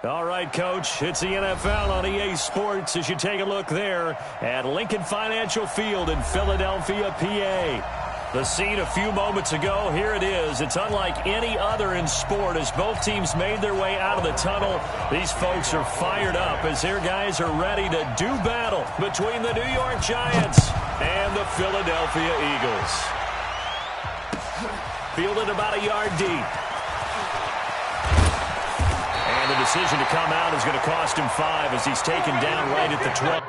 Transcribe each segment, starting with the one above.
All right, Coach, it's the NFL on EA Sports as you take a look there at Lincoln Financial Field in Philadelphia, PA. The scene a few moments ago, here it is. It's unlike any other in sport as both teams made their way out of the tunnel. These folks are fired up as their guys are ready to do battle between the New York Giants and the Philadelphia Eagles. Fielded about a yard deep. And the decision to come out is going to cost him 5 as he's taken down right at the 12.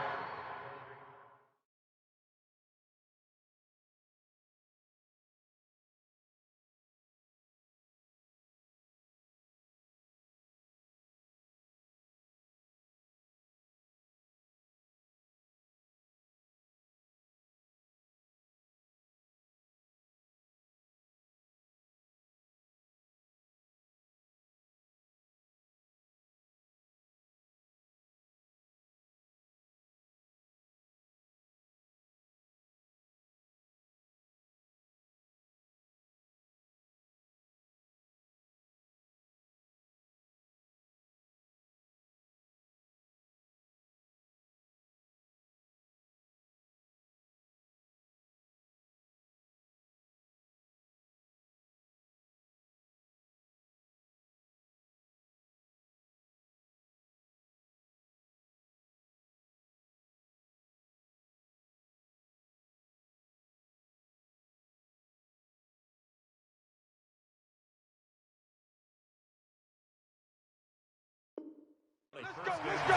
Let's go.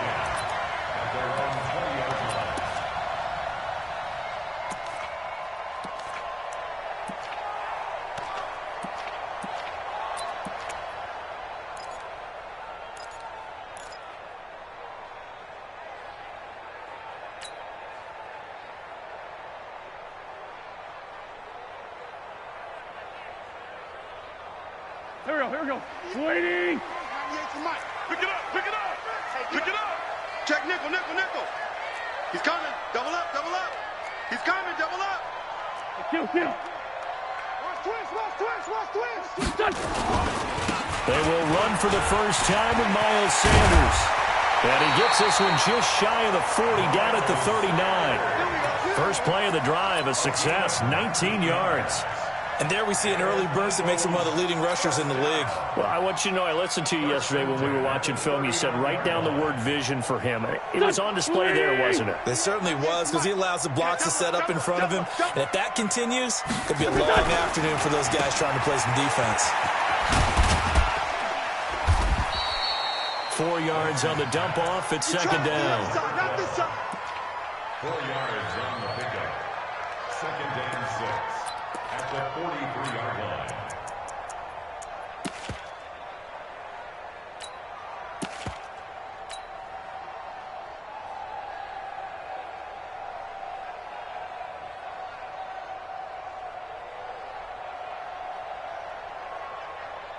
Here we go. Waiting. Pick it up. Pick it up. Check nickel. He's coming. Double up. He's coming. Double up. Kill. Watch twist. They will run for the first time with Miles Sanders. And he gets this one just shy of the 40, down at the 39. First play of the drive, a success, 19 yards. And there we see an early burst that makes him one of the leading rushers in the league. Well, I want you to know, I listened to you yesterday when we were watching film. You said write down the word vision for him. It was on display there, wasn't it? It certainly was, because he allows the blocks to set up in front of him. And if that continues, it could be a long afternoon for those guys trying to play some defense. 4 yards on the dump off at second down. 4 yards on the pickup. Second and 6. At the 43-yard line.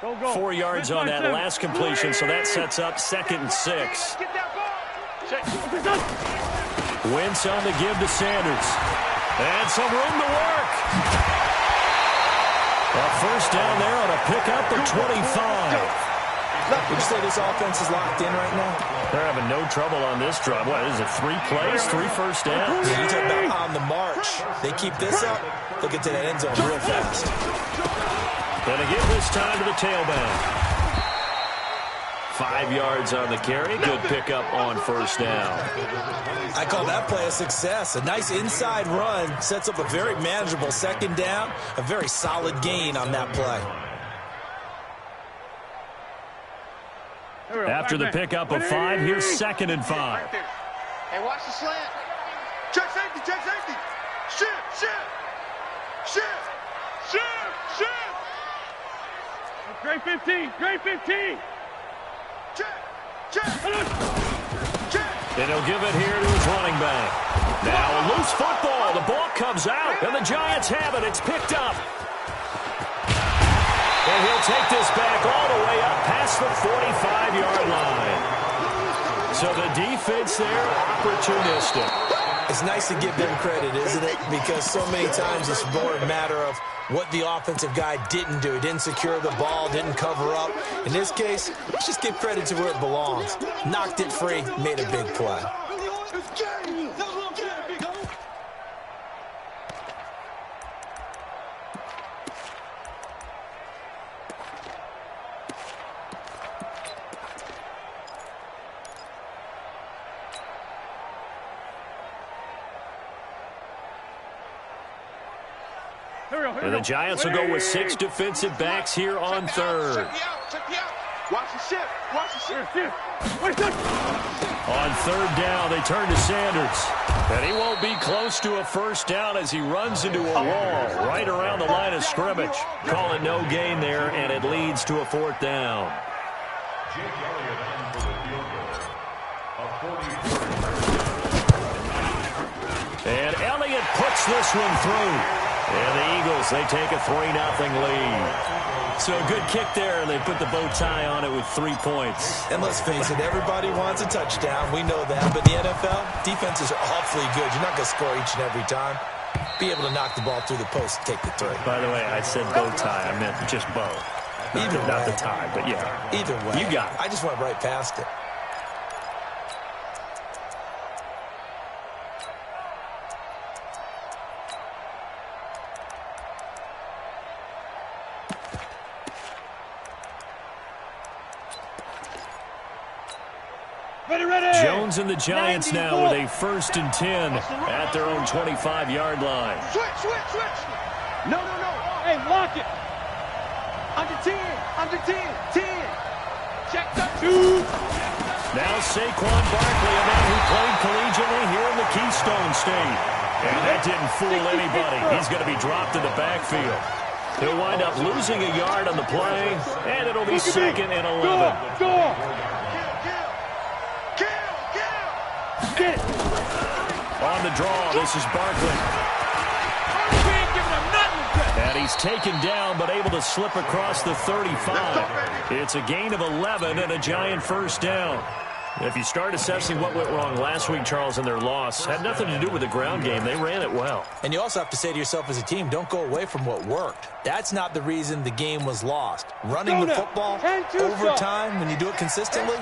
Go. 4 yards on that last completion, so that sets up second and 6. Get that ball. Wentz on the give to Sanders. And some room to work. A first down there on a pickup of 25. Would you say this offense is locked in right now? They're having no trouble on this drive. What is it, 3 plays, 3 first downs? Yeah, you talk about on the march. They keep this up, they'll get to that end zone real fast. Gonna give this time to the tailback. 5 yards on the carry. Good pickup on first down. I call that play a success. A nice inside run sets up a very manageable second down. A very solid gain on that play. After the pickup of 5, here's second and 5. Hey, watch the slant. Check safety. Shift. Great 15. Check. And he'll give it here to his running back. Now a loose football. The ball comes out, and the Giants have it. It's picked up. And he'll take this back all the way up past the 45-yard line. So the defense there, opportunistic. It's nice to give them credit, isn't it? Because so many times it's more a matter of what the offensive guy didn't do. He didn't secure the ball, didn't cover up. In this case, let's just give credit to where it belongs. Knocked it free, made a big play. And the Giants will go with 6 defensive backs here on third. Watch the shift. Watch the shift. On third down, they turn to Sanders. And he won't be close to a first down as he runs into a wall right around the line of scrimmage. Call it no gain there, and it leads to a fourth down. Jake Elliott on for the field goal. A 43. And Elliott puts this one through. And the Eagles, they take a 3-0 lead. So a good kick there, and they put the bow tie on it with 3 points. And let's face it, everybody wants a touchdown. We know that. But in the NFL, defenses are awfully good. You're not going to score each and every time. Be able to knock the ball through the post and take the 3. By the way, I said bow tie. I meant just bow. Not the tie, but yeah. Either way. You got it. I just went right past it. Jones and the Giants now with a 1st and 10 at their own 25-yard line. Switch. No. Hey, lock it. Under 10. 10. Check the 2. Now Saquon Barkley, a man who played collegiately here in the Keystone State. And that didn't fool anybody. He's going to be dropped in the backfield. He'll wind up losing a yard on the play, and it'll be 2nd and 11. Go. Get it. On the draw, this is Barkley. And he's taken down, but able to slip across the 35. It's a gain of 11 and a Giant first down. If you start assessing what went wrong last week, Charles, in their loss, had nothing to do with the ground game. They ran it well. And you also have to say to yourself as a team, don't go away from what worked. That's not the reason the game was lost. Running the football over time, when you do it consistently,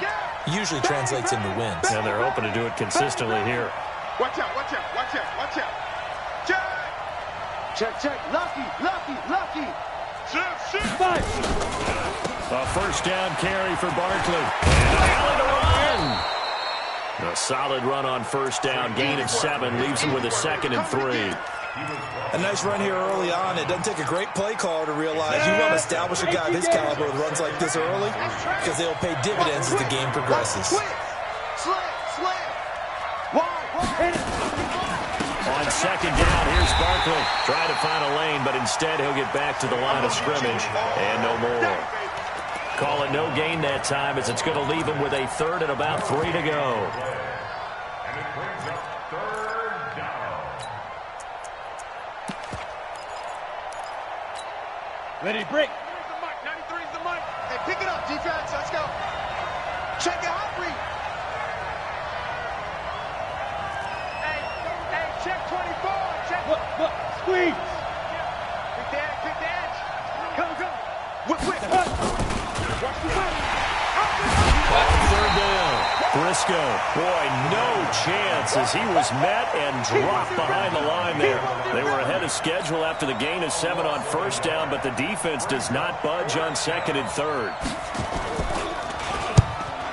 usually translates into wins. And they're hoping to do it consistently here. Watch out. Check. Lucky. Shift. A first down carry for Barkley. And a hell of a run. A solid run on first down. Gain of 7. Leaves him with a 2nd and 3. A nice run here early on. It doesn't take a great play caller to realize you want to establish a guy of his caliber with runs like this early because they'll pay dividends as the game progresses. Slam. On 2nd down, here's Barkley. Trying to find a lane, but instead he'll get back to the line of scrimmage. And no more. Call it no gain that time as it's going to leave him with a 3rd and about 3 to go. And it brings up 3rd down. Ready, break. 93's the mic. Hey, pick it up, defense. Let's go. Check it out, Reed. Hey, check 24. Check. Look, squeeze. Pick the edge. Come. Whip. Watch the whip. 3rd down. Briscoe, boy, no chance as he was met and dropped behind the line there. They were ahead of schedule after the gain of 7 on first down, but the defense does not budge on 2nd and 3rd.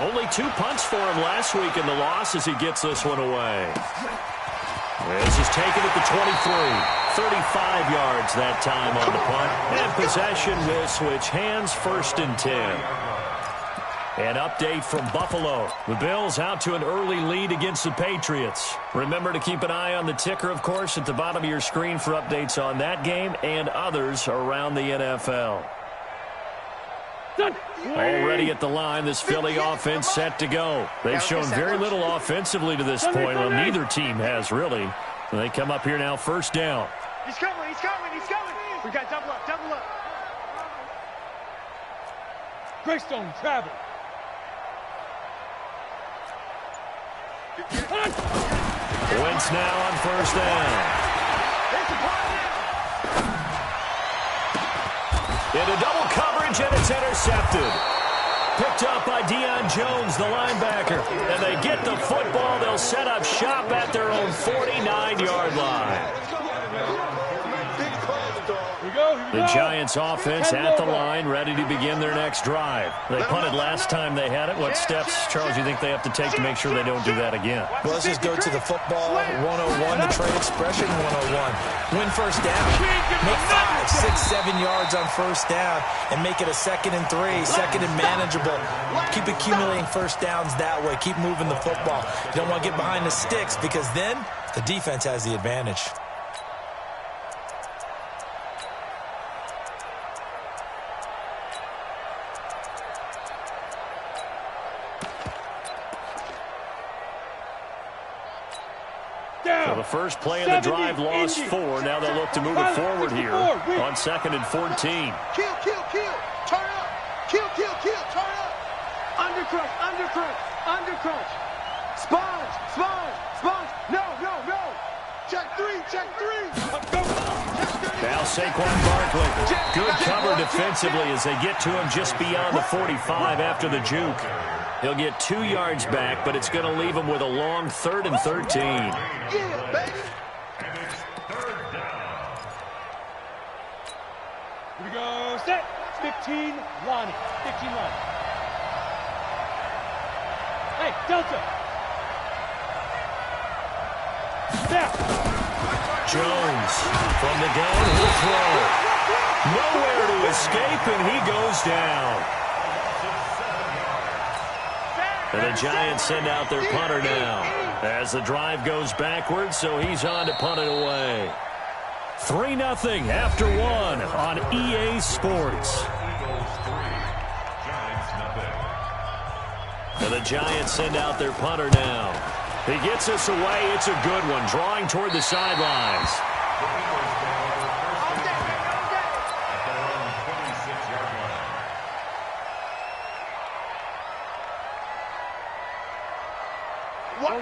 Only 2 punts for him last week in the loss as he gets this one away. This is taken at the 23. 35 yards that time on the punt. And possession will switch hands, 1st and 10. An update from Buffalo. The Bills out to an early lead against the Patriots. Remember to keep an eye on the ticker, of course, at the bottom of your screen for updates on that game and others around the NFL. Already at the line, this Philly offense set to go. They've shown very little offensively to this point. Well, neither team has, really. They come up here now, 1st down. He's coming. We got double up. Greystone travel. Wentz now on first down. Into double coverage, and it's intercepted. Picked up by Deion Jones, the linebacker. And they get the football. They'll set up shop at their own 49-yard line. The Giants offense at the line, ready to begin their next drive. They punted last time they had it. What steps, Charles, you think they have to take to make sure they don't do that again? Well, let's just go to the football 101, the trade expression 101. Win first down. Make 5, 6, 7 yards on first down and make it a 2nd and 3, 2nd and manageable. Keep accumulating first downs that way. Keep moving the football. You don't want to get behind the sticks because then the defense has the advantage. So the first play of the drive lost 4. Now they'll look to move it forward here on 2nd and 14. Kill, kill, kill. Turn up. Kill, kill, kill. Turn up. Undercrunch, undercrunch, undercrunch. Sponge, sponge, sponge. No, no, no. Check 3, check 3. Now Saquon Barkley. Good cover defensively as they get to him just beyond the 45 after the juke. He'll get 2 yards back, but it's going to leave him with a long 3rd and 13. Yeah, baby. And it's 3rd down. Here we go. Set. 15, Lonnie. 15, Lonnie. Hey, Delta. Snap. Jones from the gun. He'll throw. Nowhere to escape, and he goes down. And the Giants send out their punter now as the drive goes backwards, so he's on to punt it away. 3-0 after 1 on EA Sports. Eagles 3, Giants nothing. And the Giants send out their punter now. He gets us away. It's a good one, drawing toward the sidelines. The Eagles score first and 10 at their own 26-yard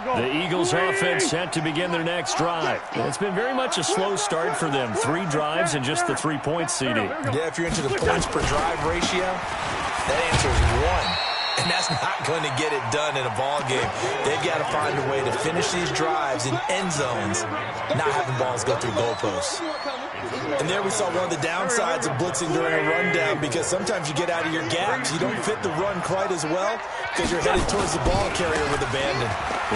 line. The Eagles offense set to begin their next drive. It's been very much a slow start for them. 3 drives and just the 3-point CD. Yeah, if you're into the points per drive ratio, that answer is 1. And that's not going to get it done in a ball game. They've got to find a way to finish these drives in end zones, not having balls go through goalposts. And there we saw one of the downsides of blitzing during a rundown, because sometimes you get out of your gaps. You don't fit the run quite as well because you're headed towards the ball carrier with abandon.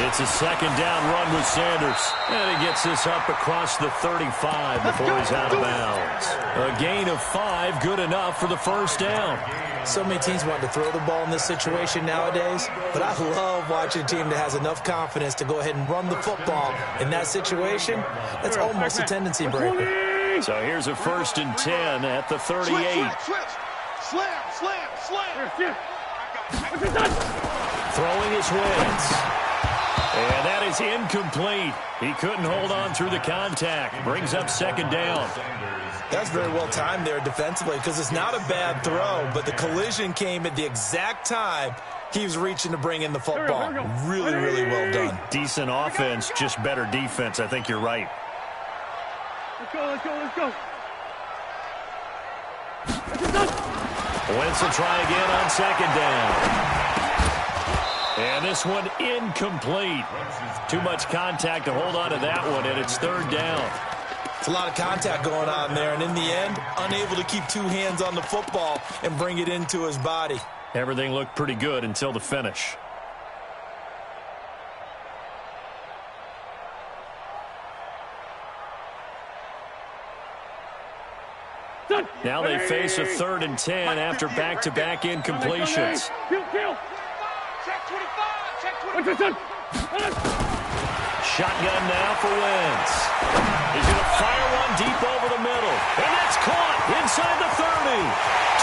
It's a 2nd down run with Sanders. And he gets this up across the 35 before he's out of bounds. A gain of 5, good enough for the first down. So many teams want to throw the ball in this situation nowadays, but I love watching a team that has enough confidence to go ahead and run the football. In that situation, that's almost a tendency breaker. So here's a 1st and 10 at the 38. Switch. Slam, slam, slam. Throwing his Wentz. And that is incomplete. He couldn't hold on through the contact. Brings up 2nd down. That's very well timed there defensively, because it's not a bad throw, but the collision came at the exact time he was reaching to bring in the football. Really, really well done. Decent offense, just better defense. I think you're right. Let's go, let's go, let's go. Wentz will try again on 2nd down. And this one incomplete. Too much contact to hold on to that one, and it's 3rd down. It's a lot of contact going on there, and in the end, unable to keep 2 hands on the football and bring it into his body. Everything looked pretty good until the finish. Now they face a 3rd and 10 after back-to-back incompletions. Kill. Check 25, check 25. Shotgun now for Wentz. He's going to fire one deep over the middle. And that's caught inside the 30.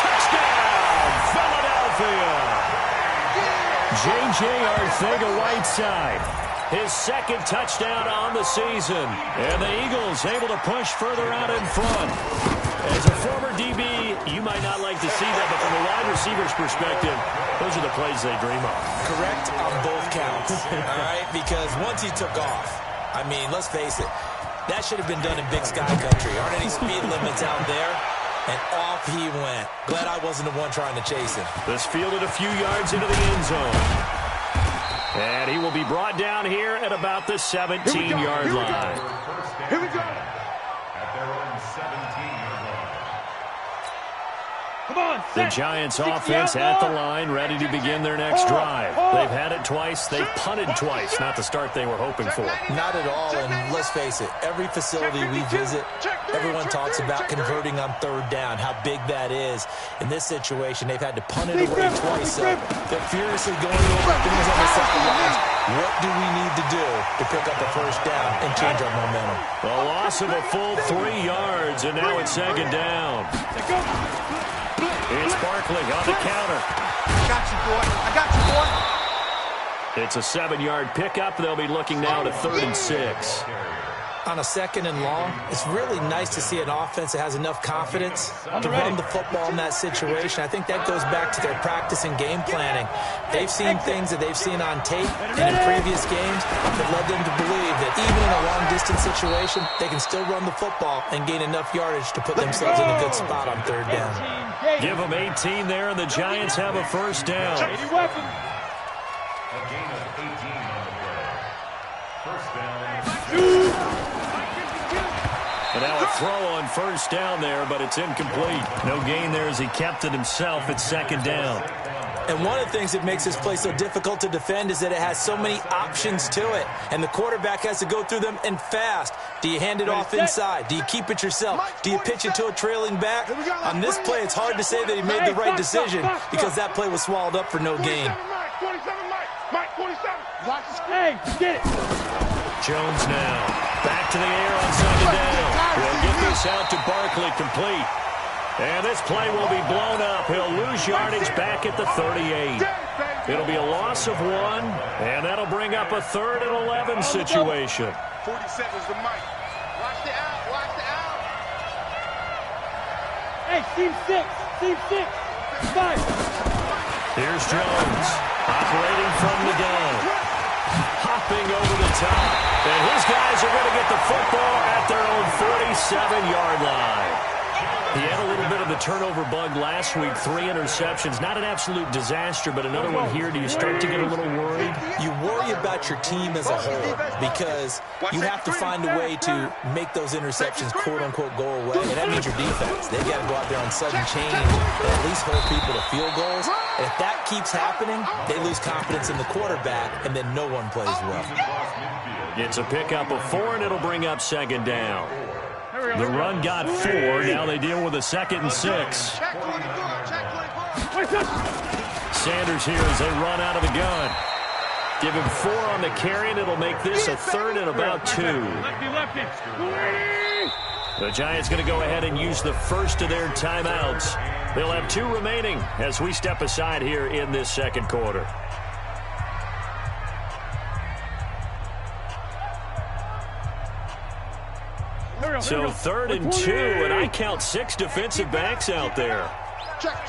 Touchdown, Philadelphia. J.J. Arcega-Whiteside, his 2nd touchdown on the season. And the Eagles able to push further out in front. As a former DB, you might not like to see that, but from a wide receiver's perspective, those are the plays they dream of. Correct on both counts, all right? Because once he took off, I mean, let's face it. That should have been done in Big Sky Country. Aren't any speed limits out there? And off he went. Glad I wasn't the one trying to chase him. This fielded a few yards into the end zone. And he will be brought down here at about the 17-yard line. Here we go. At their own 17-yard line. Come on, The set. Giants 60 offense out at the long. line, ready to begin their next drive. They've had it twice. They've punted twice. Not the start they were hoping for. Not at all, and let's face it, every facility we visit, everyone talks about converting on third down, how big that is. In this situation, they've had to punt it away twice, so they're furiously going over things on the sidelines. What do we need to do to pick up a first down and change our momentum? A loss of a full 3 yards, and now it's second down. It's Barkley on the counter. I got you, boy. I got you, boy. It's a 7-yard pickup. They'll be looking now to 3rd and 6. On a 2nd and long, it's really nice to see an offense that has enough confidence to run the football in that situation. I think that goes back to their practice and game planning. They've seen things that they've seen on tape and in previous games that led them to believe that even in a long-distance situation, they can still run the football and gain enough yardage to put themselves in a good spot on third down. Give them 18 there, and the Giants have a first down. A gain of 18 on the play. First down. And now a throw on first down there, but it's incomplete. No gain there as he kept it himself. It's second down. And one of the things that makes this play so difficult to defend is that it has so many options to it. And the quarterback has to go through them and fast. Do you hand it off inside? Do you keep it yourself? Do you pitch it to a trailing back? On this play, it's hard to say that he made the right decision because that play was swallowed up for no gain. 27, Mike, 27. Watch the screen. Hey, get it. Jones now. Back to the air on second down. He'll get this out to Barkley, complete. And this play will be blown up. He'll lose yardage back at the 38. It'll be a loss of 1, and that'll bring up a 3rd and 11 situation. 40 seconds to Mike. Watch the out. Watch the out. Hey, team 6. Team 6. 5. Here's Jones, operating from the gun. Hopping over the top. And his guys are going to get the football at their own 47-yard line. He had a little bit of the turnover bug last week, 3 interceptions. Not an absolute disaster, but another one here. Do you start to get a little worried? You worry about your team as a whole because you have to find a way to make those interceptions, quote-unquote, go away. And that means your defense. They've got to go out there on sudden change and at least hold people to field goals. And if that keeps happening, they lose confidence in the quarterback, and then no one plays well. It's a pickup of 4, and it'll bring up second down. The run got 4. Now they deal with a 2nd and 6. Check 24. Check 24. Sanders here as they run out of the gun. Give him 4 on the carry, and it'll make this a 3rd and about 2. Lefty. The Giants going to go ahead and use the first of their timeouts. They'll have 2 remaining as we step aside here in this second quarter. So 3rd and 2, and I count 6 defensive backs out there. Check.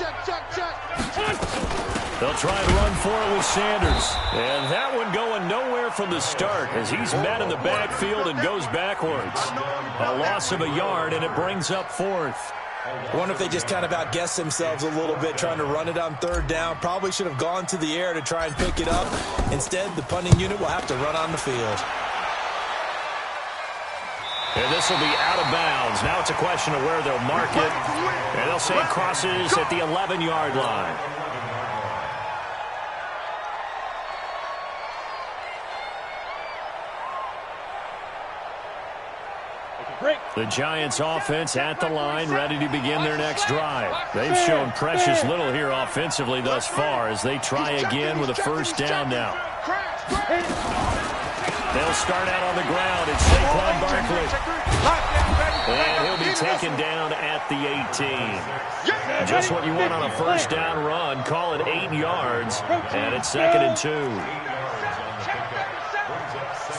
They'll try and run for it with Sanders. And that one going nowhere from the start as he's met in the backfield and goes backwards. A loss of a yard, and it brings up 4th. I wonder if they just kind of outguessed themselves a little bit trying to run it on 3rd down. Probably should have gone to the air to try and pick it up. Instead, the punting unit will have to run on the field. And this will be out of bounds. Now it's a question of where they'll mark it. And they'll say it crosses at the 11-yard line. The Giants offense at the line, ready to begin their next drive. They've shown precious little here offensively thus far as they try again with a first down now. They'll start out on the ground. It's Saquon Barkley. And he'll be taken down at the 18. Just what you want on a first down run. Call it 8 yards. And it's 2nd and 2.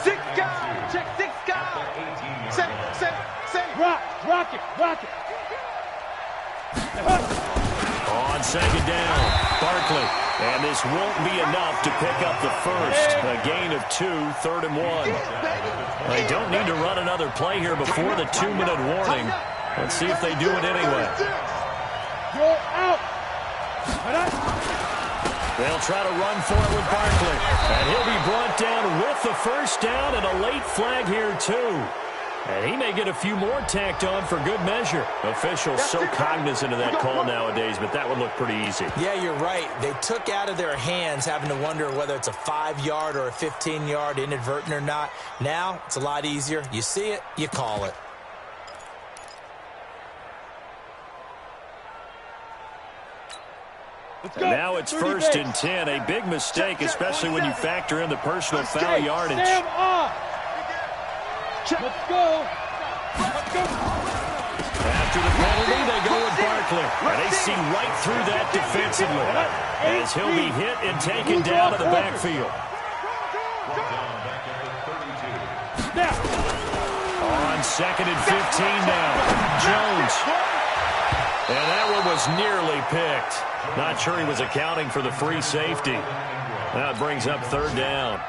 6 guys. Check 6 guys. Set. Rock it. On second down, Barkley And this won't be enough to pick up the first. A gain of 2, 3rd and 1. They don't need to run another play here before the 2-minute warning. Let's see if they do it anyway. You're out. They'll try to run for it with Barkley. And he'll be brought down with the first down and a late flag here, too. And he may get a few more tacked on for good measure. Officials so cognizant of that call nowadays, but that would look pretty easy. Yeah, you're right. They took out of their hands having to wonder whether it's a 5-yard or a 15-yard inadvertent or not. Now, it's a lot easier. You see it, you call it. And now it's 1st and 10. A big mistake, especially when you factor in the personal foul yardage. Stand off. Let's go. Let's go. After the penalty, they go with Barkley. And they see right through that defensively as he'll be hit and taken down to the backfield. On 2nd and 15 now. Jones. And that one was nearly picked. Not sure he was accounting for the free safety. Now it brings up 3rd down.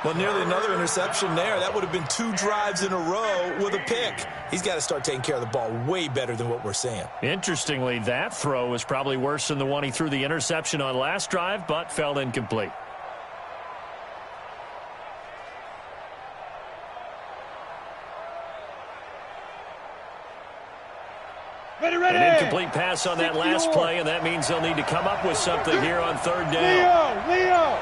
Well, nearly another interception there. That would have been 2 drives in a row with a pick. He's got to start taking care of the ball way better than what we're seeing. Interestingly, that throw was probably worse than the one he threw the interception on last drive, but fell incomplete. An incomplete pass on that last play, and that means they'll need to come up with something here on 3rd down. Leo.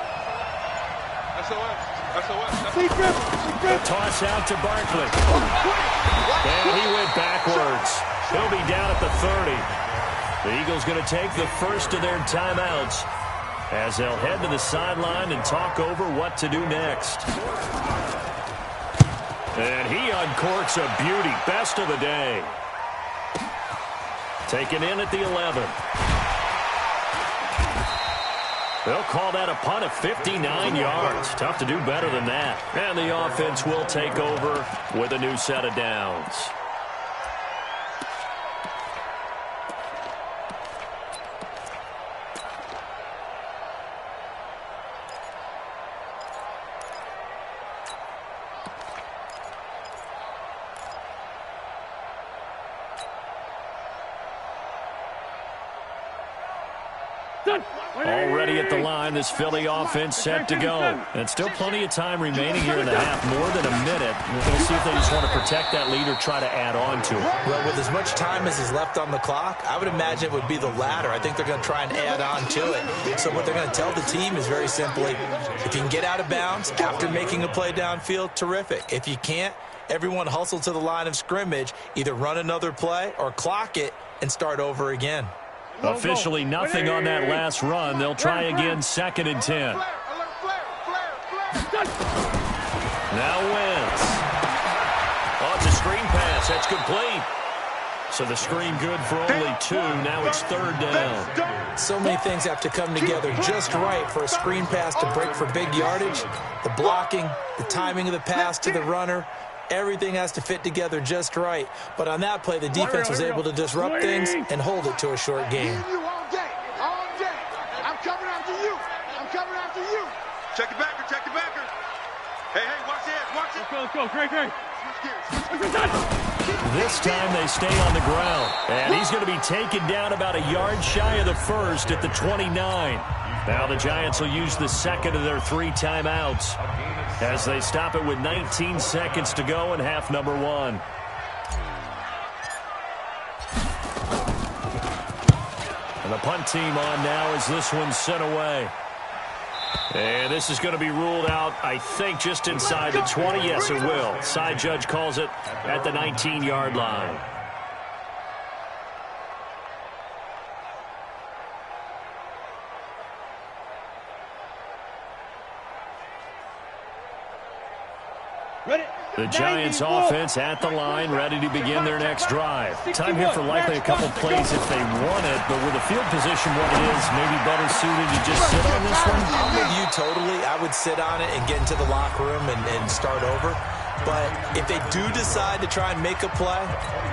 The toss out to Barkley. And he went backwards. He'll be down at the 30. The Eagles going to take the first of their timeouts as they'll head to the sideline and talk over what to do next. And he uncorks a beauty. Best of the day. Taken in at the 11. They'll call that a punt of 59 yards. Tough to do better than that. And the offense will take over with a new set of downs. Already at the line, this Philly offense set to go. And still plenty of time remaining here in the half, more than a minute. We'll see if they just want to protect that lead or try to add on to it. Well, with as much time as is left on the clock, I would imagine it would be the latter. I think they're going to try and add on to it. So what they're going to tell the team is very simply, if you can get out of bounds after making a play downfield, terrific. If you can't, everyone hustle to the line of scrimmage, either run another play or clock it and start over again. Officially nothing on that last run. They'll try again, 2nd and 10. Now Wentz. Oh, it's a screen pass. That's complete. So the screen good for only 2. Now it's 3rd down. So many things have to come together just right for a screen pass to break for big yardage. The blocking, the timing of the pass to the runner, everything has to fit together just right. But on that play, the defense was able to disrupt things and hold it to a short game. All day. I'm coming after you. Check it backer. Hey, watch it. Let's go. Great. This time they stay on the ground. And he's going to be taken down about a yard shy of the first at the 29. Now the Giants will use the 2nd of their 3 timeouts as they stop it with 19 seconds to go in half number 1. And the punt team on now as this one's sent away. And this is going to be ruled out, I think, just inside the 20. Yes, it will. Side judge calls it at the 19-yard line. The Giants offense at the line, ready to begin their next drive. Time here for likely a couple plays if they want it, but with the field position what it is, maybe better suited to just sit on this one? I'm with you totally. I would sit on it and get into the locker room and start over. But if they do decide to try and make a play,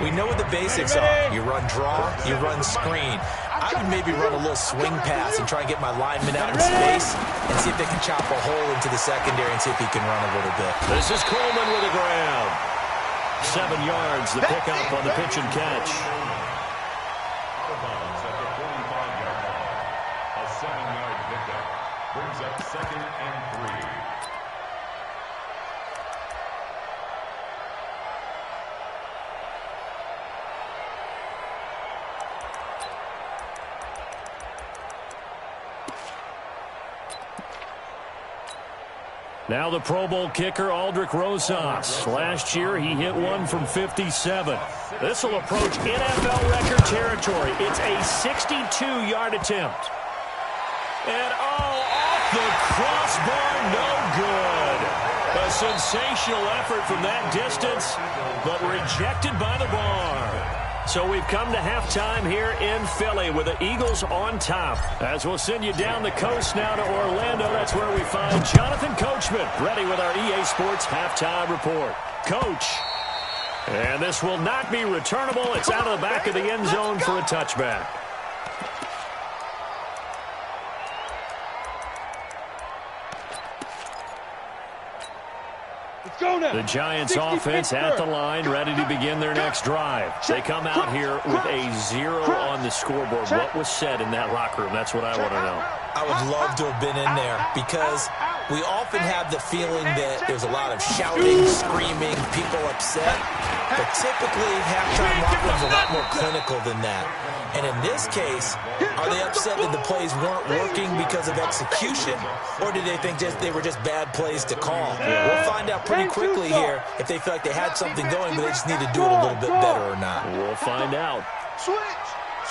we know what the basics are. You run draw, you run screen. I would maybe run a little swing pass and try and get my lineman out in space and see if they can chop a hole into the secondary and see if he can run a little bit. This is Coleman with the ground. 7 yards, the pickup on the pitch and catch. A 7-yard pickup brings up 2nd and 3. Now the Pro Bowl kicker, Aldrick Rosas. Last year, he hit one from 57. This will approach NFL record territory. It's a 62-yard attempt. And, off the crossbar, no good. A sensational effort from that distance, but rejected by the bar. So we've come to halftime here in Philly with the Eagles on top. As we'll send you down the coast now to Orlando, that's where we find Jonathan Coachman, ready with our EA Sports halftime report. Coach, and this will not be returnable. It's out of the back of the end zone for a touchback. The Giants offense at the line, ready to begin their next drive. They come out here with a 0 on the scoreboard. What was said in that locker room? That's what I want to know. I would love to have been in there because we often have the feeling that there's a lot of shouting, screaming, people upset. But typically, halftime locker rooms are a lot more clinical than that. And in this case, are they upset that the plays weren't working because of execution? Or do they think they were just bad plays to call? We'll find out pretty quickly here if they feel like they had something going, but they just need to do it a little bit better or not. We'll find out. Switch!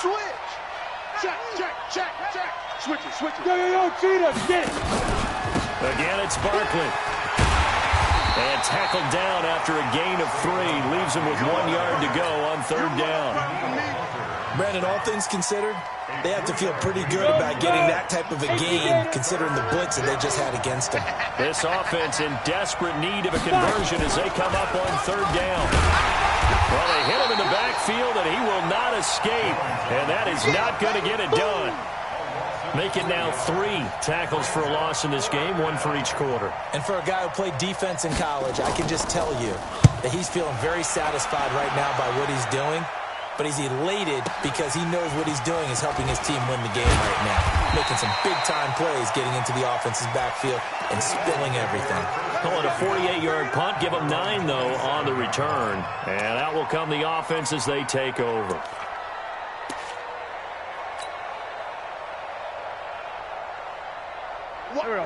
Switch! Check, check, check, check. Switch it, switch it. Yo, Cheetah, get it. Again, it's Barkley. And tackled down after a gain of 3. Leaves him with 1 yard to go on 3rd down. Brandon, all things considered, they have to feel pretty good about getting that type of a gain considering the blitz that they just had against them. This offense in desperate need of a conversion as they come up on 3rd down. Well, they hit him in the backfield, and he will not escape. And that is not going to get it done. Make it now 3 tackles for a loss in this game, 1 for each quarter. And for a guy who played defense in college, I can just tell you that he's feeling very satisfied right now by what he's doing. But he's elated because he knows what he's doing is helping his team win the game right now. Making some big-time plays, getting into the offense's backfield and spilling everything. Calling a 48-yard punt, give them 9, though, on the return. And out will come the offense as they take over.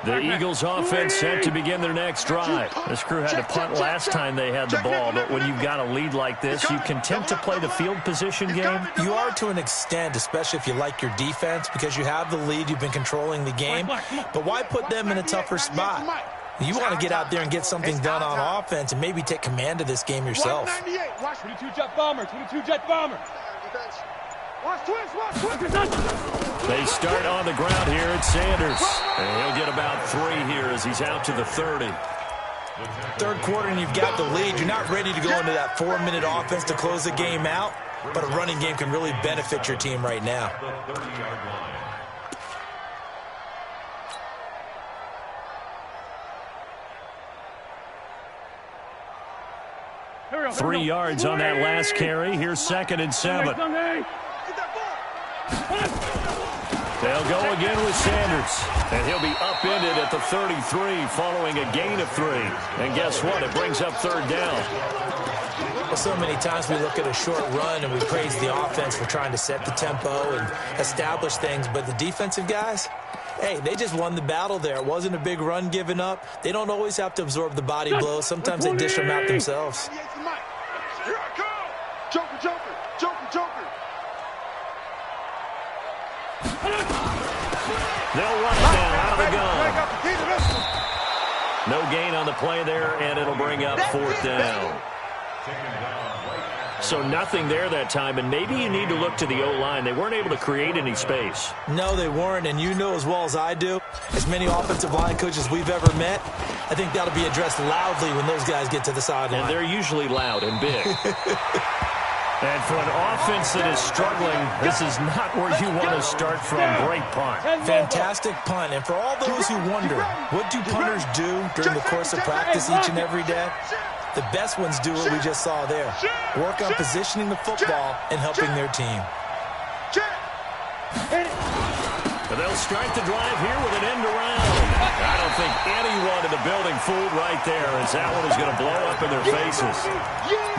The Eagles offense set to begin their next drive. This crew had to punt last time they had the ball, but when you've got a lead like this, you can tempt to play the field position game. You are to an extent, especially if you like your defense, because you have the lead, you've been controlling the game. But why put them in a tougher spot? You want to get out there and get something done on offense and maybe take command of this game yourself. Watch 22 jet bomber, 22 jet bomber. Watch twist, watch twist. They start on the ground here at Sanders. And he'll get about 3 here as he's out to the 30. 3rd quarter and you've got the lead. You're not ready to go into that 4-minute offense to close the game out, but a running game can really benefit your team right now. 3 yards on that last carry. Here's 2nd and 7. They'll go again with Sanders. And he'll be upended at the 33 following a gain of 3. And guess what? It brings up 3rd down. Well, so many times we look at a short run and we praise the offense for trying to set the tempo and establish things. But the defensive guys, hey, they just won the battle there. It wasn't a big run given up. They don't always have to absorb the body blows. Sometimes they dish them out themselves. Here I come. Joker, Joker, Joker, Joker. They'll run it down out of the gun. No gain on the play there, and it'll bring up 4th down. Taken down right at So nothing there that time, and maybe you need to look to the O-line. They weren't able to create any space. No, they weren't, and you know as well as I do, as many offensive line coaches we've ever met, I think that'll be addressed loudly when those guys get to the sideline. And they're usually loud and big. And for an offense that is struggling, this is not where you want to start from. Great punt. Fantastic punt. And for all those who wonder, what do punters do during the course of practice each and every day? The best ones do what we just saw there. Work on positioning the football and helping their team. But they'll start the drive here with an end around. I don't think anyone in the building fooled right there, as that one is going to blow up in their faces.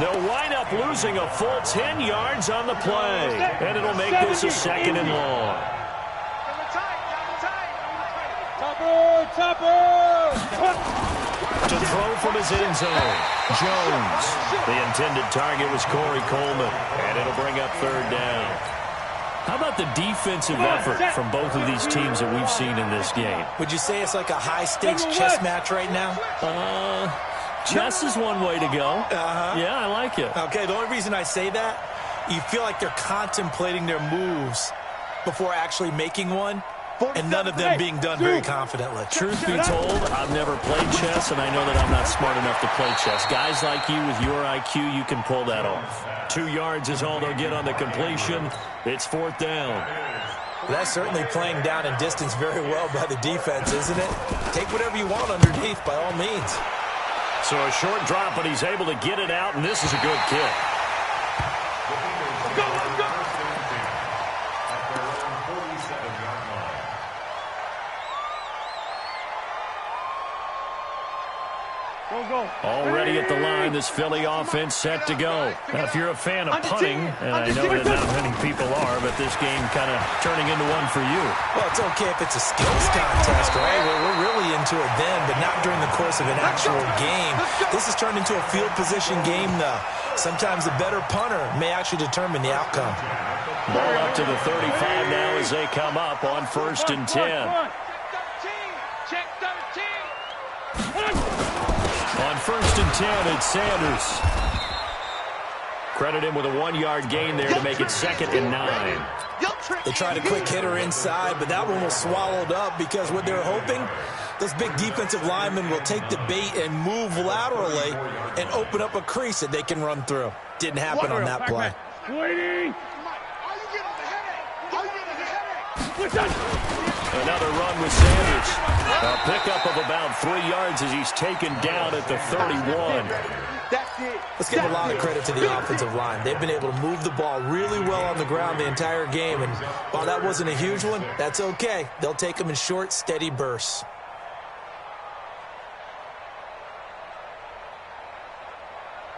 They'll wind up losing a full 10 yards on the play, and it'll make this a second and long. To throw from his end zone, Jones. The intended target was Corey Coleman, and it'll bring up third down. How about the defensive effort from both of these teams that we've seen in this game? Would you say it's like a high-stakes chess match right now? Chess is one way to go. Yeah, I like it. Okay, the only reason I say that, you feel like they're contemplating their moves before actually making one, and none of them being done very confidently. Truth be told, I've never played chess, and I know that I'm not smart enough to play chess. Guys like you with your IQ, you can pull that off. 2 yards is all they'll get on the completion. It's fourth down. That's certainly playing down in distance very well by the defense, isn't it? Take whatever you want underneath, by all means. So a short drop, but he's able to get it out, and this is a good kick. Already at the line, this Philly offense set to go. Now, if you're a fan of punting, and I know that not many people are, but this game kind of turning into one for you. Well, it's okay if it's a skills contest, right? We're really into it then, but not during the course of an actual game. This has turned into a field position game, though. Sometimes the better punter may actually determine the outcome. Ball up to the 35 now as they come up on 1st and 10. Check 13. On 1st and 10, it's Sanders. Credit him with a 1-yard gain there to make it 2nd and 9. They tried a quick hitter inside, but that one was swallowed up because what they're hoping, those big defensive linemen will take the bait and move laterally and open up a crease that they can run through. Didn't happen on that play. Waiting. Another run with Sanders. A pickup of about 3 yards as he's taken down at the 31. Let's give a lot of credit to the offensive line. They've been able to move the ball really well on the ground the entire game, and while that wasn't a huge one, that's okay. They'll take them in short, steady bursts.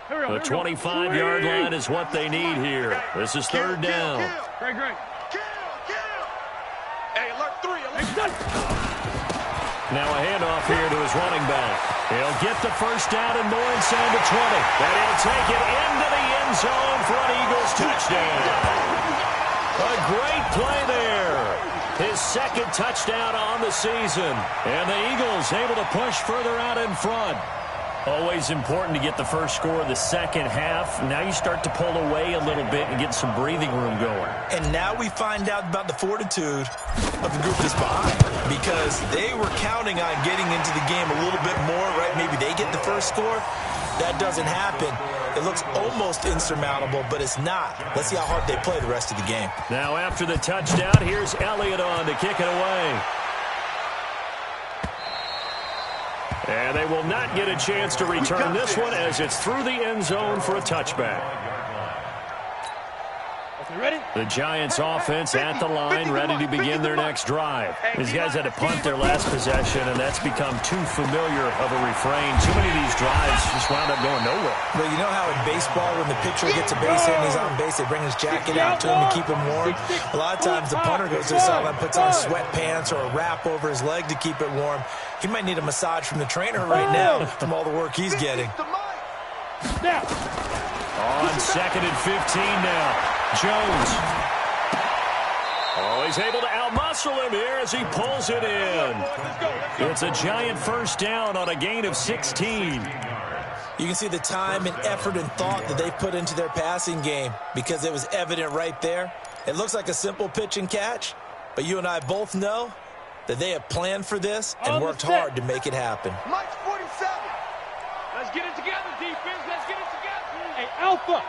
The 25-yard line is what they need here. This is third down. Great. Hey, alert 3. Now a handoff here to his running back. He'll get the first down and more inside the 20. And he'll take it into the end zone for an Eagles touchdown. A great play there. His 2nd touchdown on the season. And the Eagles able to push further out in front. Always important to get the first score of the second half. Now you start to pull away a little bit and get some breathing room going. And now we find out about the fortitude of the group that's behind, because they were counting on getting into the game a little bit more, right? Maybe they get the first score. That doesn't happen. It looks almost insurmountable, but it's not. Let's see how hard they play the rest of the game. Now after the touchdown, here's Elliott on to kick it away. And they will not get a chance to return this one as it's through the end zone for a touchback. Ready? The Giants offense at the line, ready to begin their next drive. These guys had to punt their last possession, and that's become too familiar of a refrain. Too many of these drives just wound up going nowhere. Well, you know how in baseball, when the pitcher gets a base hit and he's on base, they bring his jacket out to him to keep him warm? A lot of times the punter goes to the sideline, puts on sweatpants or a wrap over his leg to keep it warm. He might need a massage from the trainer right now from all the work he's getting. On 2nd and 15 now. Jones. Oh, he's able to outmuscle him here as he pulls it in. It's a Giant first down on a gain of 16. You can see the time and effort and thought that they put into their passing game because it was evident right there. It looks like a simple pitch and catch, but you and I both know that they have planned for this and worked hard to make it happen. Mike's 47. Let's get it together, defense. Let's get it together. Hey, Alpha.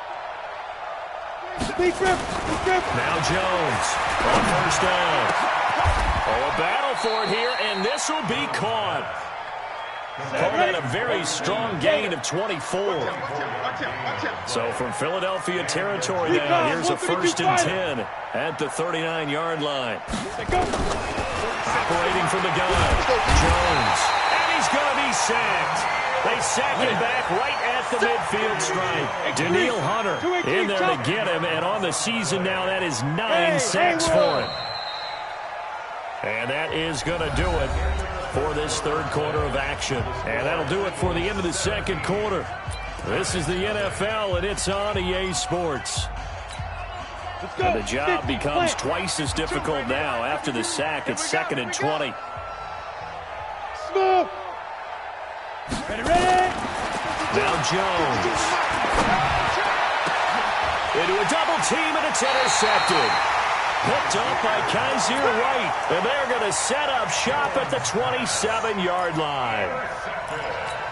Big grip. Now Jones on first down. Oh, a battle for it here, and this will be caught. Called that a very strong gain of 24. So from Philadelphia territory now, here's a 1st and 10 at the 39-yard line. Operating from the gun, Jones. And he's going to be sacked. They sack him back right at the midfield stripe. Danielle Hunter in there to get him, and on the season now, that is 9 sacks for him. And that is going to do it for this third quarter of action. And that'll do it for the end of the second quarter. This is the NFL, and it's on EA Sports. And the job becomes twice as difficult now after the sack. It's 2nd and 20. Smoke. Ready. Now Jones. Into a double team, and it's intercepted. Picked up by Kaiser White, and they're going to set up shop at the 27-yard line.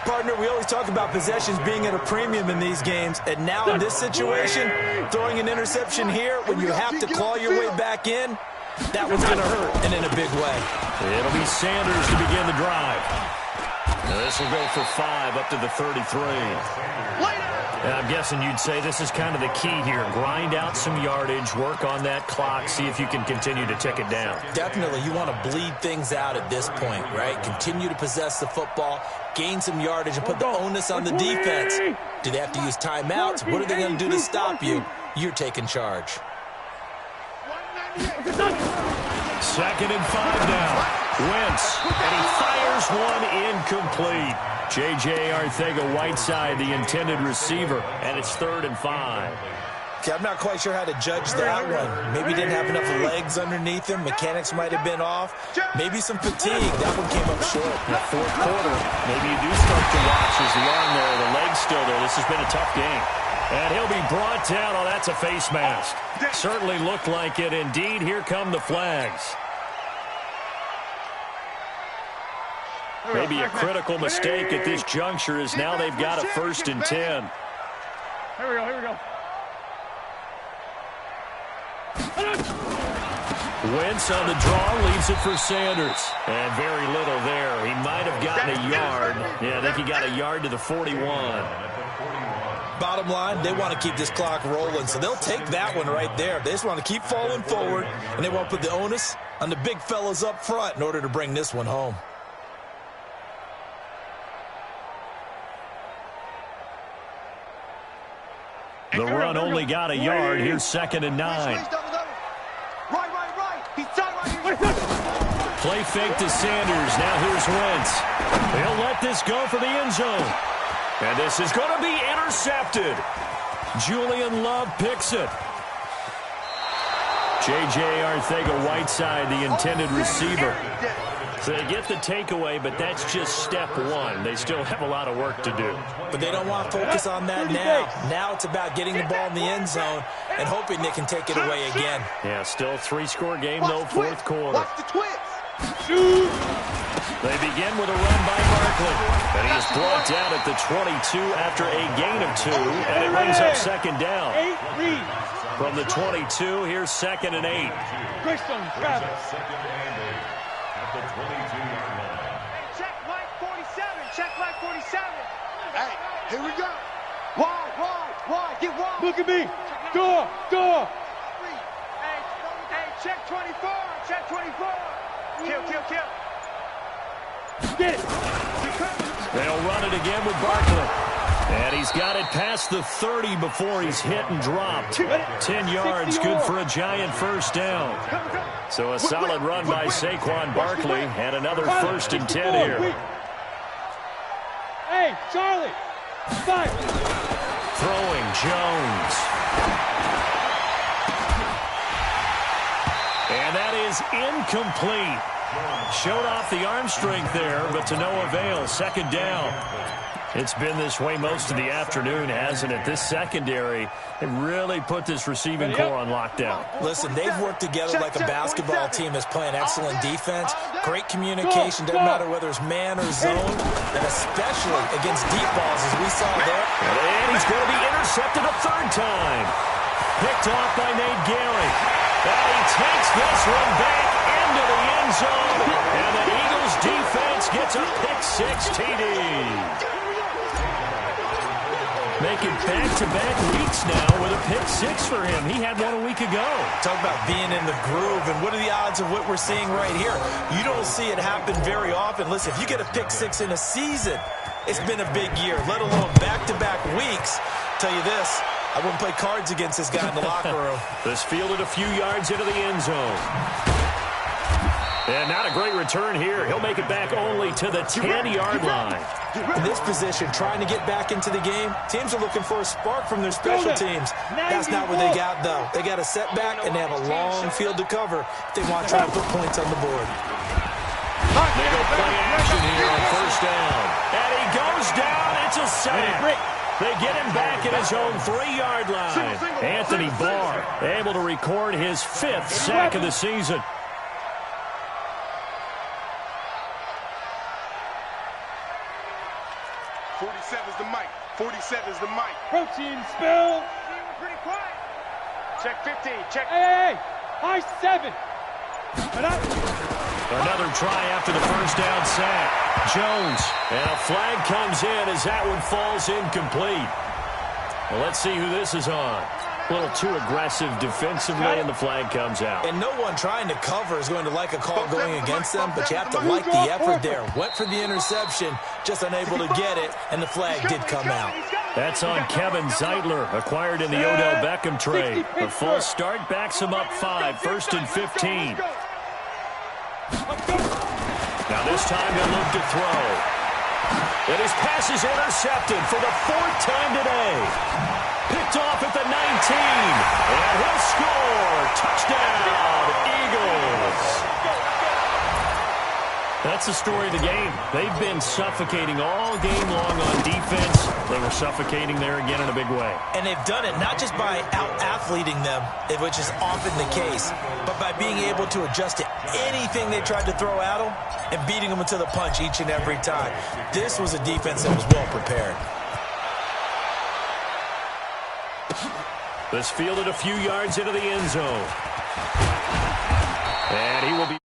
Partner, we always talk about possessions being at a premium in these games, and now in this situation, throwing an interception here when you have to claw your way back in, that one's going to hurt, and in a big way. It'll be Sanders to begin the drive. Now this will go for 5 up to the 33. And I'm guessing you'd say this is kind of the key here. Grind out some yardage, work on that clock, see if you can continue to tick it down. Definitely. You want to bleed things out at this point, right? Continue to possess the football, gain some yardage, and put the onus on the defense. Do they have to use timeouts? What are they going to do to stop you? You're taking charge. 2nd and 5 now. Wentz, and he fires one incomplete. J.J. Arcega-Whiteside, the intended receiver, and it's 3rd and 5. Okay, I'm not quite sure how to judge that one. Maybe he didn't have enough legs underneath him. Mechanics might have been off. Maybe some fatigue. That one came up short. In the 4th quarter, maybe you do start to watch as the arm there, the leg's still there. This has been a tough game. And he'll be brought down. Oh, that's a face mask. Certainly looked like it. Indeed, here come the flags. Maybe a critical mistake at this juncture is now they've got a 1st and 10. Here we go. Wentz on the draw, leaves it for Sanders. And very little there. He might have gotten a yard. Yeah, I think he got a yard to the 41. Bottom line, they want to keep this clock rolling, so they'll take that one right there. They just want to keep falling forward, and they want to put the onus on the big fellas up front in order to bring this one home. The run only got a yard. Here's 2nd and 9. Right. He's tight right here. Play fake to Sanders. Now here's Wentz. He'll let this go for the end zone. And this is going to be intercepted. Julian Love picks it. J.J. Arcega-Whiteside, the intended receiver. So they get the takeaway, but that's just step one. They still have a lot of work to do. But they don't want to focus on that now. Now it's about getting the ball in the end zone and hoping they can take it away again. Yeah, still 3-score game, though, 4th quarter. Watch the twist. They begin with a run by Barkley. And he is brought down at the 22 after a gain of 2. And it brings up 2nd down. From the 22, here's 2nd and 8. Travis. Check Mike 47. Check Mike 47. Hey, here we go. Wide. Get wide. Look at me. Door. Hey, check 24. Check 24. Kill. Get it. They'll run it again with Barkley. And he's got it past the 30 before he's hit and dropped. 10 yards, good for a giant 1st down. So a solid run by Saquon Barkley and another 1st and 10 here. Hey, Charlie. Fire. Throwing Jones. And that is incomplete. Showed off the arm strength there, but to no avail. 2nd down. It's been this way most of the afternoon, hasn't it? This secondary, it really put this receiving core on lockdown. Listen, they've worked together like a basketball team that's playing excellent defense, great communication, doesn't matter whether it's man or zone, and especially against deep balls, as we saw there. And he's going to be intercepted a third time. Picked off by Nate Gehring. And he takes this one back into the end zone. And the Eagles defense gets a pick-6 TD. Making back-to-back weeks now with a pick-6 for him. He had one a week ago. Talk about being in the groove, and what are the odds of what we're seeing right here? You don't see it happen very often. Listen, if you get a pick-6 in a season, it's been a big year, let alone back-to-back weeks. Tell you this, I wouldn't play cards against this guy in the locker room. This fielded a few yards into the end zone. And not a great return here. He'll make it back only to the 10-yard line. In this position, trying to get back into the game, teams are looking for a spark from their special teams. That's not what they got, though. They got a setback, and they have a long field to cover if they want to try to put points on the board. They go play action here on first down. And he goes down. It's a sack. They get him back at his own 3-yard line. Anthony Barr able to record his 5th sack of the season. Is the mic. 47 is the mic. Protein spill. Pretty quiet. Check 15. Check. Hey. High 7. Another try after the first down sack. Jones. And a flag comes in as that one falls incomplete. Well, let's see who this is on. A little too aggressive defensively, and the flag comes out. And no one trying to cover is going to like a call going against them, but you have to like the effort there. Went for the interception, just unable to get it, and the flag did come out. That's on Kevin Zeitler, acquired in the Odell Beckham trade. The false start backs him up 5, 1st and 15. Now this time they'll look to throw. And his pass is intercepted for the 4th time today. Picked off at the 19. And he'll score. Touchdown, Eagles. That's the story of the game. They've been suffocating all game long on defense. They were suffocating there again in a big way. And they've done it not just by out-athleting them, which is often the case, but by being able to adjust to anything they tried to throw at them and beating them to the punch each and every time. This was a defense that was well prepared. This fielded a few yards into the end zone. And he will be...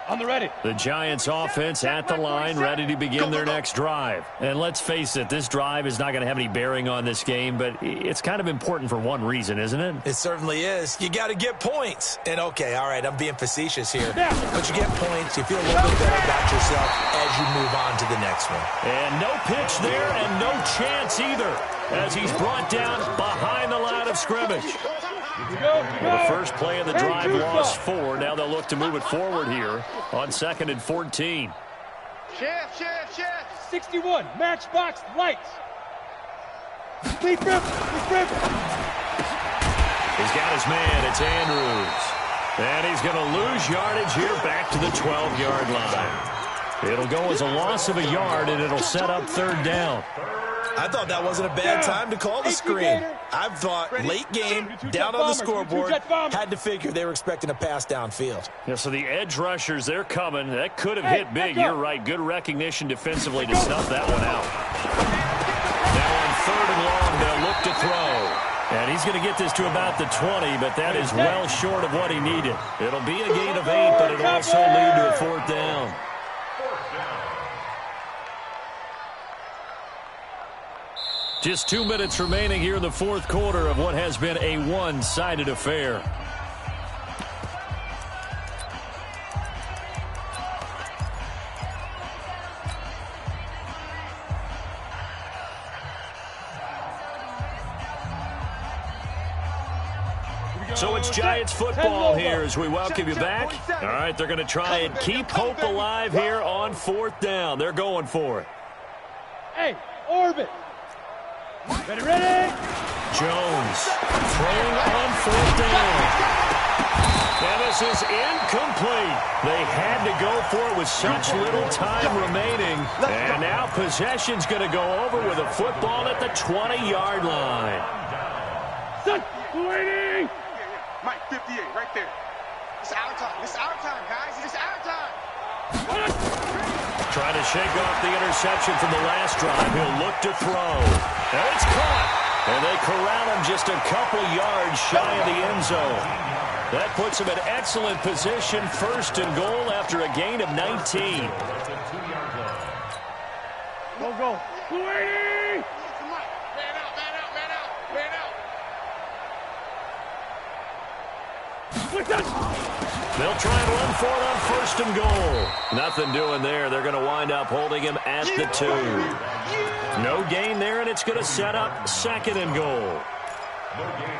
On the ready. The Giants offense at the line, ready to begin their next drive. And let's face it, this drive is not going to have any bearing on this game, but it's kind of important for one reason, isn't it? It certainly is. You got to get points. And, okay, all right, I'm being facetious here. But you get points, you feel a little bit better about yourself as you move on to the next one. And no pitch there and no chance either as he's brought down behind the line of scrimmage. Well, the first play of the drive lost 4. Now they'll look to move it forward here on 2nd and 14. Chef. 61. Matchbox lights. Deep rip. He's got his man. It's Andrews. And he's going to lose yardage here back to the 12-yard line. It'll go as a loss of a yard, and it'll set up 3rd down. I thought that wasn't a bad time to call the screen. I thought late game, down on the scoreboard, had to figure they were expecting a pass downfield. Yeah, so the edge rushers, they're coming. That could have hit big. You're right. Good recognition defensively to snuff that one out. Now on 3rd and long, they'll look to throw. And he's going to get this to about the 20, but that is well short of what he needed. It'll be a gain of 8, but it'll also lead to a 4th down. Just 2 minutes remaining here in the 4th quarter of what has been a one-sided affair. So it's Giants football here as we welcome you back. All right, they're going to try and keep hope alive here on 4th down. They're going for it. Hey, orbit. Ready? Jones throwing on 4th down. And this is incomplete. They had to go for it with such little time remaining. And now possession's going to go over with a football at the 20-yard line. Waiting. Mike, 58, right there. It's our time. It's our time, guys. It's our time. Trying to shake off the interception from the last drive. He'll look to throw. And it's caught. And they corral him just a couple yards shy of the end zone. That puts him in excellent position, 1st and goal after a gain of 19. Go. Waiting. Man out. They'll try and run for it on 1st and goal. Nothing doing there. They're going to wind up holding him at the 2. No gain there, and it's going to set up 2nd and goal.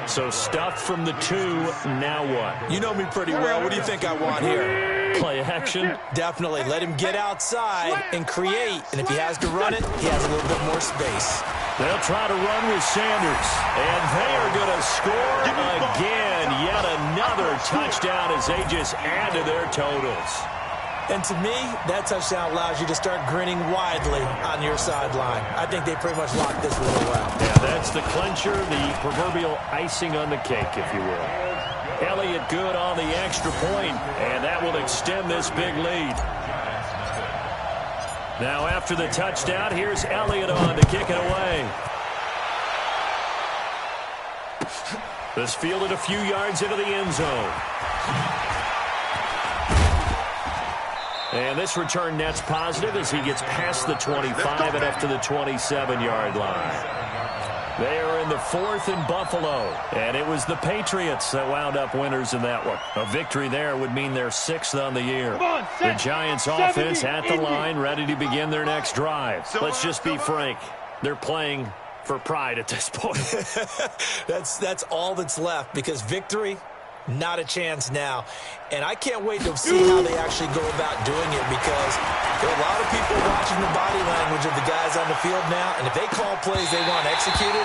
So stuffed from the 2, now what? You know me pretty well. What do you think I want here? Play action? Definitely. Let him get outside and create. And if he has to run it, he has a little bit more space. They'll try to run with Sanders. And they are going to score again. Yet another touchdown as they just add to their totals. And to me, that touchdown allows you to start grinning widely on your sideline. I think they pretty much locked this really well. Yeah, that's the clincher, the proverbial icing on the cake, if you will. Elliott good on the extra point, and that will extend this big lead. Now after the touchdown, here's Elliott on to kick it away. This fielded a few yards into the end zone. And this return net's positive as he gets past the 25 and up to the 27-yard line. They are in the 4th in Buffalo, and it was the Patriots that wound up winners in that one. A victory there would mean they're 6th on the year. The Giants offense at the line, ready to begin their next drive. Let's just be frank. They're playing for pride at this point. That's all that's left, because victory, not a chance now. And I can't wait to see how they actually go about doing it, because there are a lot of people watching the body language of the guys on the field now, and if they call plays they want executed,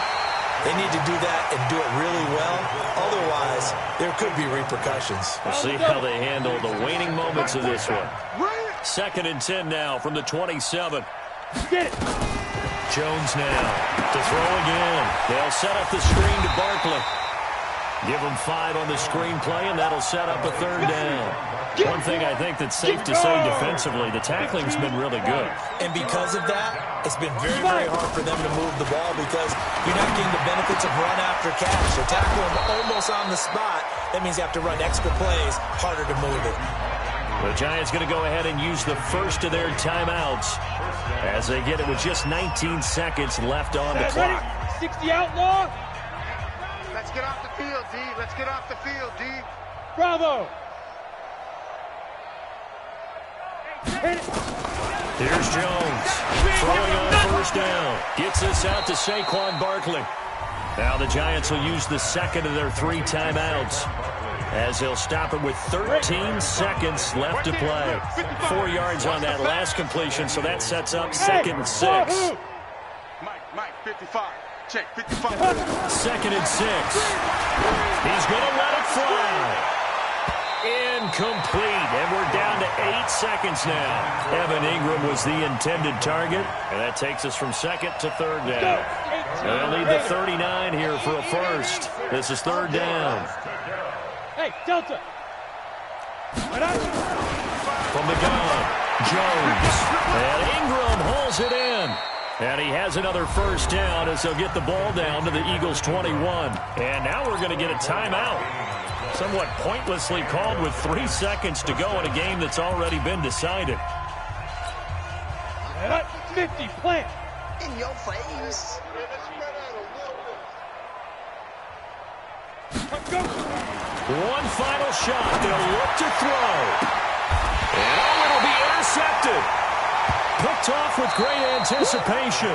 they need to do that and do it really well. Otherwise, there could be repercussions. We'll see how they handle the waning moments of this one. 2nd and 10 now from the 27. Get it. Jones now to throw again. They'll set up the screen to Barkley. Give him 5 on the screen play, and that'll set up a 3rd down. One thing I think that's safe to say defensively, the tackling's been really good. And because of that, it's been very, very hard for them to move the ball, because you're not getting the benefits of run after catch. They're tackling them almost on the spot. That means you have to run extra plays, harder to move it. The Giants going to go ahead and use the first of their timeouts as they get it with just 19 seconds left on the clock. 60 outlaw. Let's get off the field, D. Let's get off the field, D. Bravo. Here's Jones throwing on 1st down. Gets this out to Saquon Barkley. Now the Giants will use the 2nd of their 3 timeouts as they'll stop it with 13 seconds left to play. 4 yards on that last completion, so that sets up 2nd and 6. Mike, 55. Check, 55. 2nd and 6. He's going to let it fly. Incomplete, and we're down to 8 seconds now. Evan Ingram was the intended target, and that takes us from 2nd to 3rd down. They'll need the 39 here for a first. This is 3rd down. Hey, Delta. From the gun, Jones. And Ingram holds it in. And he has another 1st down as they'll get the ball down to the Eagles' 21. And now we're going to get a timeout. Somewhat pointlessly called with 3 seconds to go in a game that's already been decided. 50, plant. In your face. Go. One final shot. They'll look to throw. And it'll be intercepted. Picked off with great anticipation.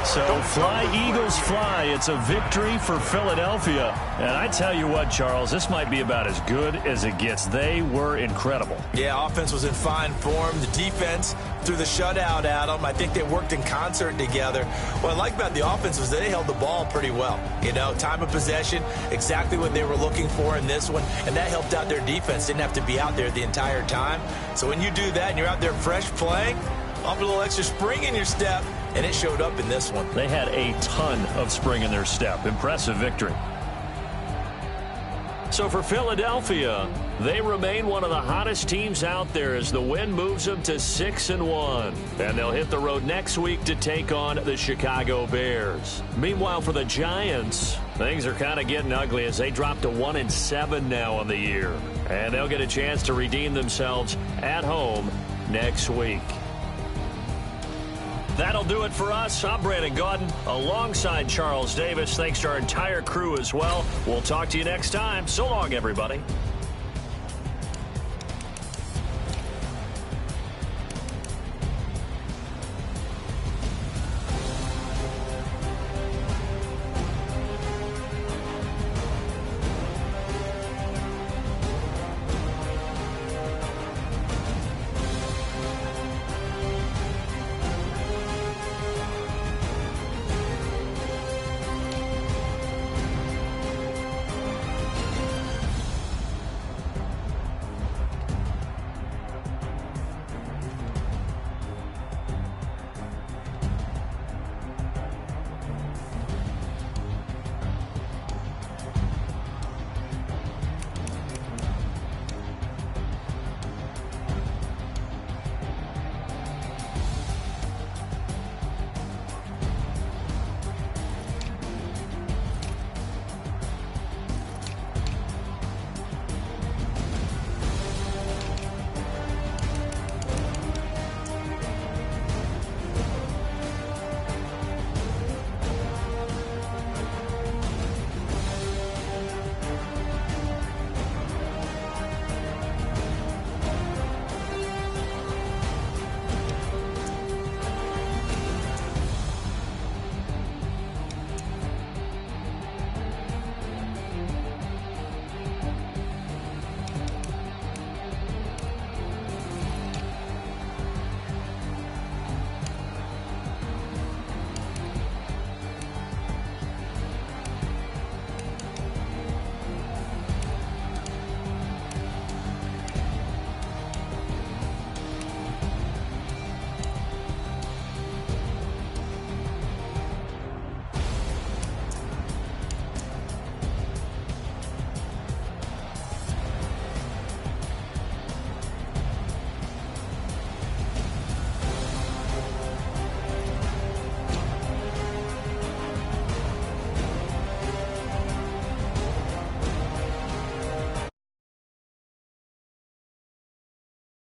So fly, Eagles, fly. It's a victory for Philadelphia. And I tell you what, Charles, this might be about as good as it gets. They were incredible. Yeah, offense was in fine form. The defense threw the shutout at them. I think they worked in concert together. What I like about the offense was they held the ball pretty well. You know, time of possession, exactly what they were looking for in this one. And that helped out their defense. Didn't have to be out there the entire time. So when you do that and you're out there fresh playing, off a little extra spring in your step, and it showed up in this one. They had a ton of spring in their step. Impressive victory. So for Philadelphia, they remain one of the hottest teams out there as the win moves them to 6-1. And they'll hit the road next week to take on the Chicago Bears. Meanwhile, for the Giants, things are kind of getting ugly as they drop to 1-7 now on the year. And they'll get a chance to redeem themselves at home next week. That'll do it for us. I'm Brandon Gaudin alongside Charles Davis. Thanks to our entire crew as well. We'll talk to you next time. So long, everybody.